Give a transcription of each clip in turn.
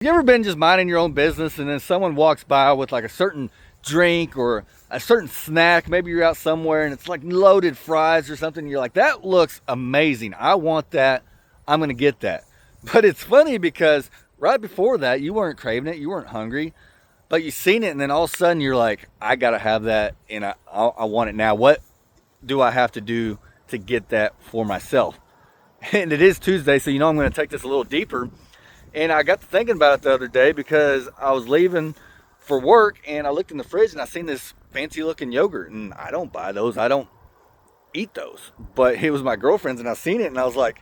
You ever been just minding your own business and then someone walks by with like a certain drink or a certain snack? Maybe you're out somewhere and it's like loaded fries or something. You're like, that looks amazing. I want that. I'm going to get that. But it's funny because right before that, you weren't craving it. You weren't hungry, but you seen it. And then all of a sudden you're like, I got to have that and I want it now. What do I have to do to get that for myself? And it is Tuesday, so I'm going to take this a little deeper. And I got to thinking about it the other day because I was leaving for work and I looked in the fridge and I seen this fancy looking yogurt, and I don't buy those. I don't eat those. But it was my girlfriend's and I seen it and I was like,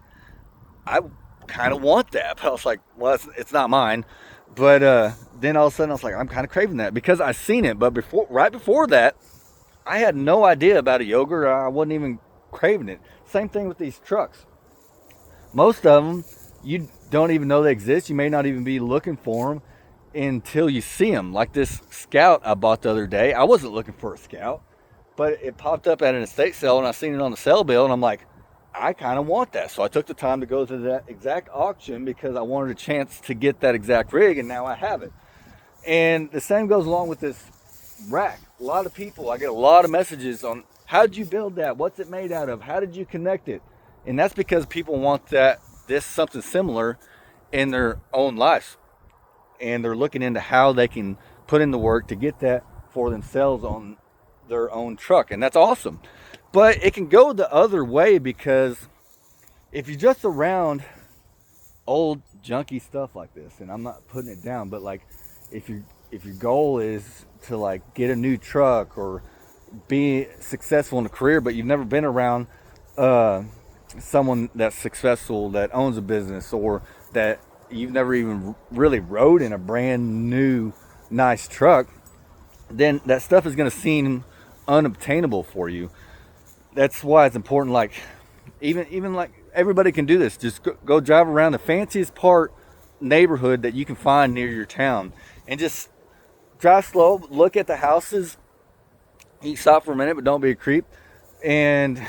I kind of want that. But I was like, well, it's not mine. But then all of a sudden I was like, I'm kind of craving that because I seen it. But right before that, I had no idea about a yogurt. I wasn't even craving it. Same thing with these trucks. Most of them, you don't even know they exist. You may not even be looking for them until you see them. Like this Scout I bought the other day. I wasn't looking for a Scout, but it popped up at an estate sale and I seen it on the sale bill and I'm like, I kind of want that. So I took the time to go to that exact auction because I wanted a chance to get that exact rig, and now I have it. And the same goes along with this rack. A lot of people, I get a lot of messages on how did you build that? What's it made out of? How did you connect it? And that's because people want this something similar in their own lives, and they're looking into how they can put in the work to get that for themselves on their own truck, and that's awesome. But it can go the other way because if you're just around old junky stuff like this, and I'm not putting it down, but like if your goal is to like get a new truck or be successful in a career, but you've never been around someone that's successful that owns a business, or that you've never even really rode in a brand new nice truck, then that stuff is going to seem unobtainable for you. That's why it's important. Like even like everybody can do this. Just go drive around the fanciest part neighborhood that you can find near your town and just drive slow, look at the houses, stop for a minute, but don't be a creep, and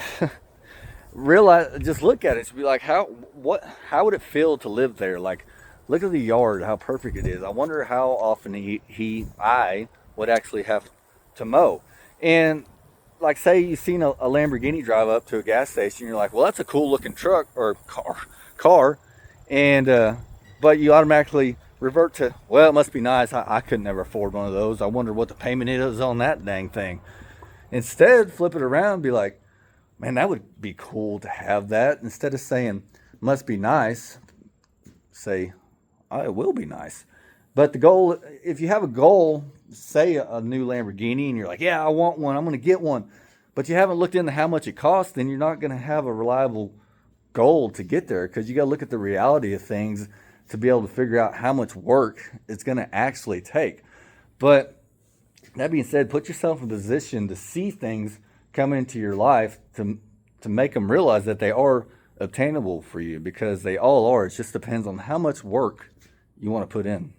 realize, just look at it. Just be like, how would it feel to live there? Like, look at the yard, how perfect it is. I wonder how often I would actually have to mow. And like, say you've seen a Lamborghini drive up to a gas station, you're like, well, that's a cool looking truck or car, and but you automatically revert to, well, it must be nice. I could never afford one of those. I wonder what the payment is on that dang thing. Instead, flip it around and be like, man, that would be cool to have that. Instead of saying, must be nice, say, oh, it will be nice. But the goal, if you have a goal, say a new Lamborghini, and you're like, yeah, I want one, I'm going to get one, but you haven't looked into how much it costs, then you're not going to have a reliable goal to get there, because you got to look at the reality of things to be able to figure out how much work it's going to actually take. But that being said, put yourself in a position to see things come into your life to make them realize that they are obtainable for you, because they all are. It just depends on how much work you want to put in.